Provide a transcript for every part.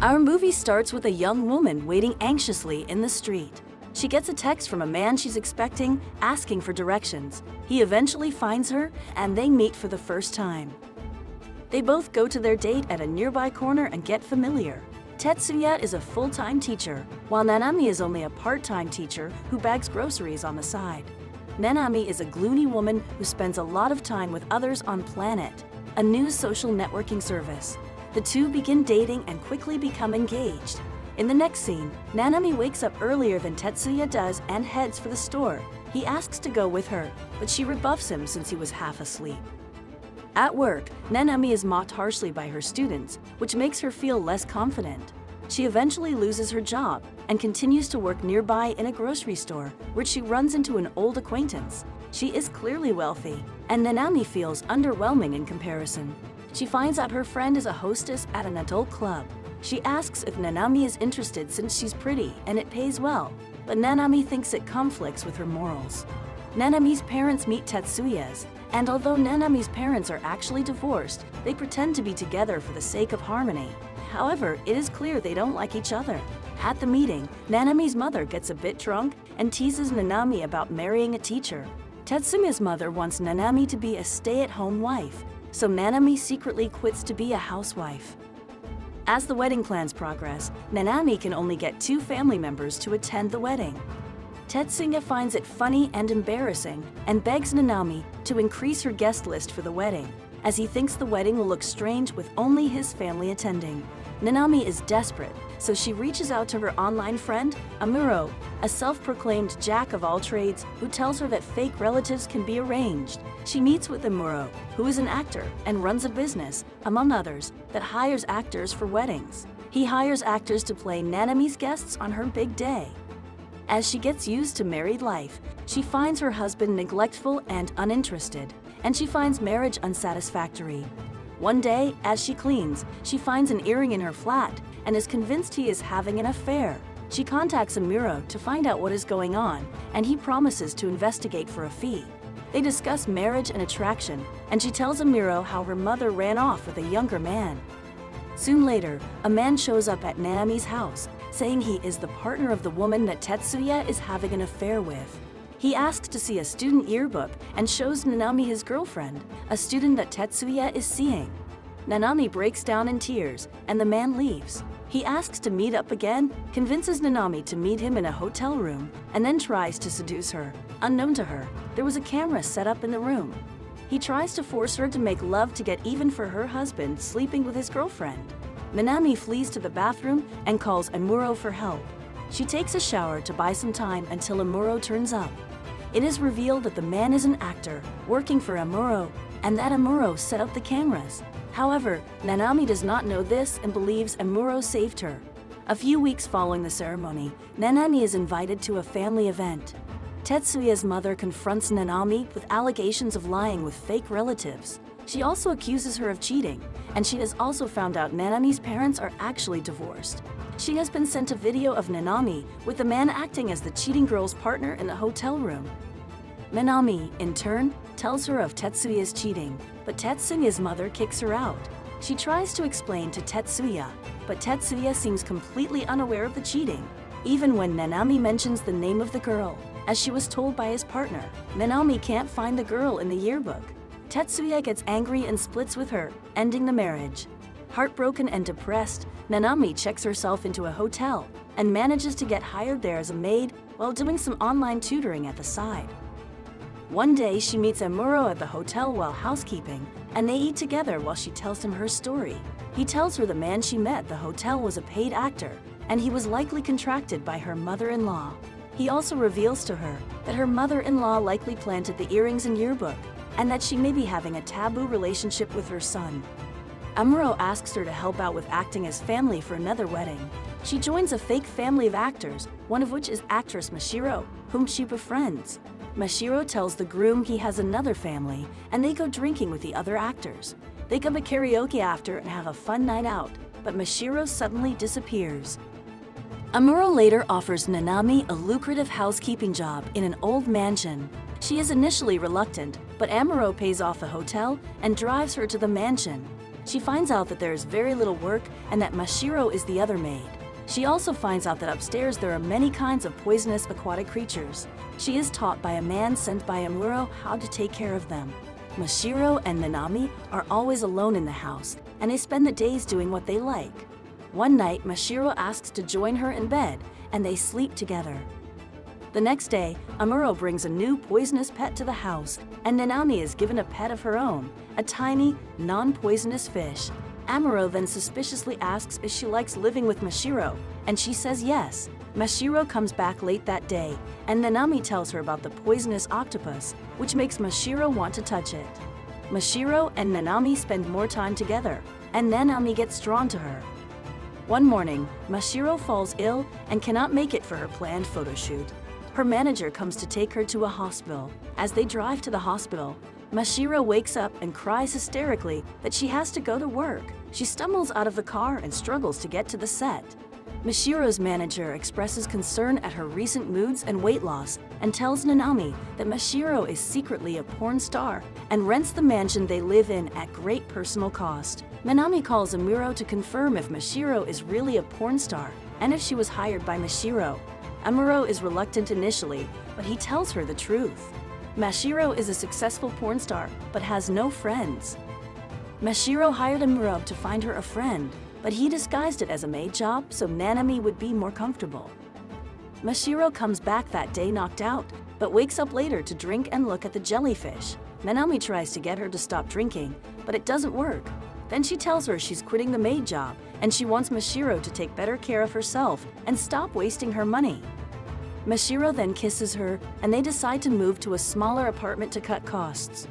Our movie starts with a young woman waiting anxiously in the street. She gets a text from a man she's expecting, asking for directions. He eventually finds her, and they meet for the first time. They both go to their date at a nearby corner and get familiar. Tetsuya is a full-time teacher, while Nanami is only a part-time teacher who bags groceries on the side. Nanami is a gloomy woman who spends a lot of time with others on Planet, a new social networking service. The two begin dating and quickly become engaged. In the next scene, Nanami wakes up earlier than Tetsuya does and heads for the store. He asks to go with her, but she rebuffs him since he was half asleep. At work, Nanami is mocked harshly by her students, which makes her feel less confident. She eventually loses her job and continues to work nearby in a grocery store, where she runs into an old acquaintance. She is clearly wealthy, and Nanami feels underwhelming in comparison. She finds out her friend is a hostess at an adult club. She asks if Nanami is interested since she's pretty and it pays well, but Nanami thinks it conflicts with her morals. Nanami's parents meet Tetsuya's, and although Nanami's parents are actually divorced, they pretend to be together for the sake of harmony. However, it is clear they don't like each other. At the meeting, Nanami's mother gets a bit drunk and teases Nanami about marrying a teacher. Tetsuya's mother wants Nanami to be a stay-at-home wife, so Nanami secretly quits to be a housewife. As the wedding plans progress, Nanami can only get 2 family members to attend the wedding. Tetsuya finds it funny and embarrassing and begs Nanami to increase her guest list for the wedding, as he thinks the wedding will look strange with only his family attending. Nanami is desperate, so she reaches out to her online friend, Amuro, a self-proclaimed jack-of-all-trades who tells her that fake relatives can be arranged. She meets with Amuro, who is an actor and runs a business, among others, that hires actors for weddings. He hires actors to play Nanami's guests on her big day. As she gets used to married life, she finds her husband neglectful and uninterested, and she finds marriage unsatisfactory. One day, as she cleans, she finds an earring in her flat and is convinced he is having an affair. She contacts Amuro to find out what is going on, and he promises to investigate for a fee. They discuss marriage and attraction, and she tells Amuro how her mother ran off with a younger man. Soon later, a man shows up at Nanami's house, saying he is the partner of the woman that Tetsuya is having an affair with. He asks to see a student yearbook and shows Nanami his girlfriend, a student that Tetsuya is seeing. Nanami breaks down in tears, and the man leaves. He asks to meet up again, convinces Nanami to meet him in a hotel room, and then tries to seduce her. Unknown to her, there was a camera set up in the room. He tries to force her to make love to get even for her husband sleeping with his girlfriend. Nanami flees to the bathroom and calls Amuro for help. She takes a shower to buy some time until Amuro turns up. It is revealed that the man is an actor working for Amuro, and that Amuro set up the cameras. However, Nanami does not know this and believes Amuro saved her. A few weeks following the ceremony, Nanami is invited to a family event. Tetsuya's mother confronts Nanami with allegations of lying with fake relatives. She also accuses her of cheating, and she has also found out Nanami's parents are actually divorced. She has been sent a video of Nanami with the man acting as the cheating girl's partner in the hotel room. Nanami, in turn, tells her of Tetsuya's cheating, but Tetsuya's mother kicks her out. She tries to explain to Tetsuya, but Tetsuya seems completely unaware of the cheating, even when Nanami mentions the name of the girl, as she was told by his partner. Nanami can't find the girl in the yearbook. Tetsuya gets angry and splits with her, ending the marriage. Heartbroken and depressed, Nanami checks herself into a hotel and manages to get hired there as a maid while doing some online tutoring at the side. One day, she meets Amuro at the hotel while housekeeping, and they eat together while she tells him her story. He tells her the man she met at the hotel was a paid actor, and he was likely contracted by her mother-in-law. He also reveals to her that her mother-in-law likely planted the earrings and yearbook, and that she may be having a taboo relationship with her son. Amuro asks her to help out with acting as family for another wedding. She joins a fake family of actors, one of which is actress Mashiro, whom she befriends. Mashiro tells the groom he has another family, and they go drinking with the other actors. They go to karaoke after and have a fun night out, but Mashiro suddenly disappears. Amuro later offers Nanami a lucrative housekeeping job in an old mansion. She is initially reluctant, but Amuro pays off the hotel and drives her to the mansion. She finds out that there is very little work and that Mashiro is the other maid. She also finds out that upstairs there are many kinds of poisonous aquatic creatures. She is taught by a man sent by Amuro how to take care of them. Mashiro and Nanami are always alone in the house, and they spend the days doing what they like. One night, Mashiro asks to join her in bed, and they sleep together. The next day, Amuro brings a new poisonous pet to the house, and Nanami is given a pet of her own, a tiny, non-poisonous fish. Amuro then suspiciously asks if she likes living with Mashiro, and she says yes. Mashiro comes back late that day, and Nanami tells her about the poisonous octopus, which makes Mashiro want to touch it. Mashiro and Nanami spend more time together, and Nanami gets drawn to her. One morning, Mashiro falls ill and cannot make it for her planned photo shoot. Her manager comes to take her to a hospital. As they drive to the hospital, Mashiro wakes up and cries hysterically that she has to go to work. She stumbles out of the car and struggles to get to the set. Mashiro's manager expresses concern at her recent moods and weight loss and tells Nanami that Mashiro is secretly a porn star and rents the mansion they live in at great personal cost. Nanami calls Amuro to confirm if Mashiro is really a porn star and if she was hired by Mashiro. Amuro is reluctant initially, but he tells her the truth. Mashiro is a successful porn star, but has no friends. Mashiro hired Amuro to find her a friend, but he disguised it as a maid job so Nanami would be more comfortable. Mashiro comes back that day knocked out, but wakes up later to drink and look at the jellyfish. Nanami tries to get her to stop drinking, but it doesn't work. Then she tells her she's quitting the maid job, and she wants Mashiro to take better care of herself and stop wasting her money. Mashiro then kisses her, and they decide to move to a smaller apartment to cut costs.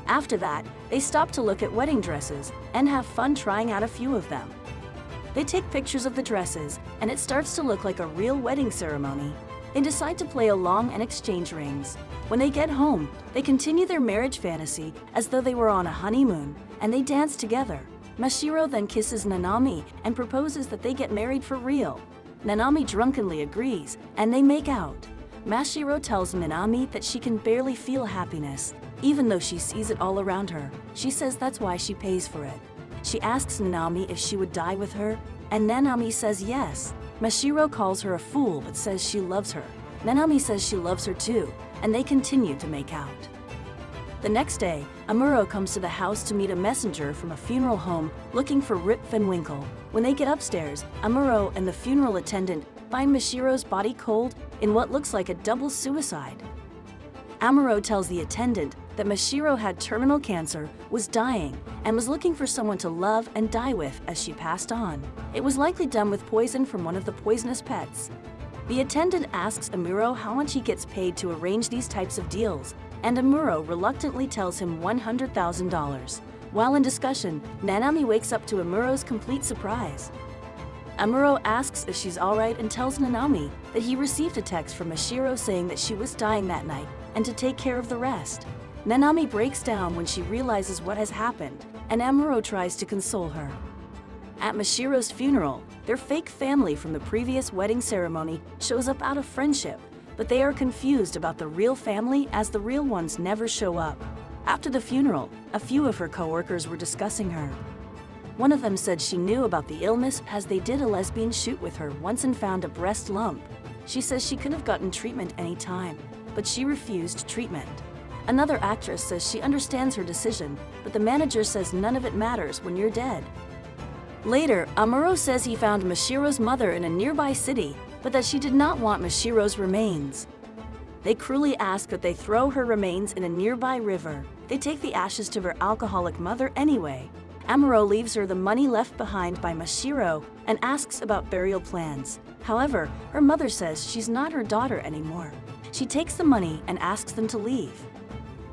After that, they stop to look at wedding dresses and have fun trying out a few of them. They take pictures of the dresses, and it starts to look like a real wedding ceremony. They decide to play along and exchange rings. When they get home, they continue their marriage fantasy as though they were on a honeymoon, and they dance together. Mashiro then kisses Nanami and proposes that they get married for real. Nanami drunkenly agrees, and they make out. Mashiro tells Nanami that she can barely feel happiness, even though she sees it all around her. She says that's why she pays for it. She asks Nanami if she would die with her, and Nanami says yes. Mashiro calls her a fool but says she loves her. Nanami says she loves her too, and they continue to make out. The next day, Amuro comes to the house to meet a messenger from a funeral home looking for Rip Van Winkle. When they get upstairs, Amuro and the funeral attendant find Mashiro's body cold in what looks like a double suicide. Amuro tells the attendant that Mashiro had terminal cancer, was dying, and was looking for someone to love and die with as she passed on. It was likely done with poison from one of the poisonous pets. The attendant asks Amuro how much he gets paid to arrange these types of deals, and Amuro reluctantly tells him $100,000. While in discussion, Nanami wakes up to Amuro's complete surprise. Amuro asks if she's alright and tells Nanami that he received a text from Mashiro saying that she was dying that night and to take care of the rest. Nanami breaks down when she realizes what has happened, and Amuro tries to console her. At Mashiro's funeral, their fake family from the previous wedding ceremony shows up out of friendship, but they are confused about the real family as the real ones never show up. After the funeral, a few of her coworkers were discussing her. One of them said she knew about the illness as they did a lesbian shoot with her once and found a breast lump. She says she could have gotten treatment any time, but she refused treatment. Another actress says she understands her decision, but the manager says none of it matters when you're dead. Later, Amuro says he found Mashiro's mother in a nearby city, but that she did not want Mashiro's remains. They cruelly ask that they throw her remains in a nearby river. They take the ashes to her alcoholic mother anyway. Amuro leaves her the money left behind by Mashiro and asks about burial plans. However, her mother says she's not her daughter anymore. She takes the money and asks them to leave.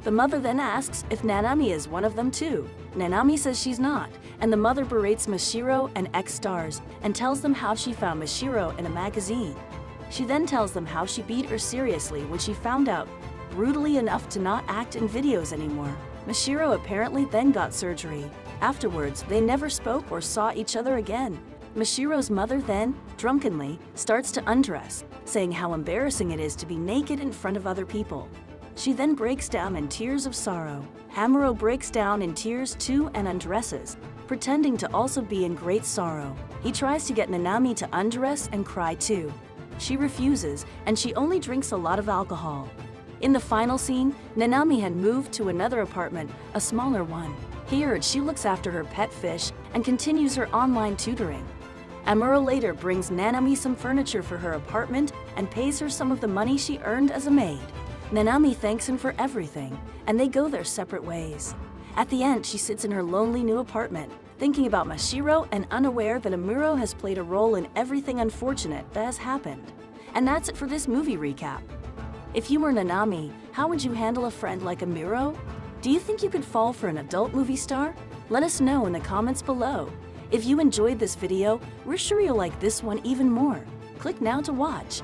The mother then asks if Nanami is one of them too. Nanami says she's not, and the mother berates Mashiro and ex-stars and tells them how she found Mashiro in a magazine. She then tells them how she beat her seriously when she found out, brutally enough to not act in videos anymore. Mashiro apparently then got surgery. Afterwards, they never spoke or saw each other again. Mashiro's mother then, drunkenly, starts to undress, saying how embarrassing it is to be naked in front of other people. She then breaks down in tears of sorrow. Amuro breaks down in tears too and undresses. pretending to also be in great sorrow. He tries to get Nanami to undress and cry too. She refuses, and she only drinks a lot of alcohol. In the final scene, Nanami had moved to another apartment, a smaller one. Here, she looks after her pet fish and continues her online tutoring. Amuro later brings Nanami some furniture for her apartment and pays her some of the money she earned as a maid. Nanami thanks him for everything, and they go their separate ways. At the end, she sits in her lonely new apartment, thinking about Mashiro and unaware that Amuro has played a role in everything unfortunate that has happened. And that's it for this movie recap. If you were Nanami, how would you handle a friend like Amuro? Do you think you could fall for an adult movie star? Let us know in the comments below. If you enjoyed this video, we're sure you'll like this one even more. Click now to watch.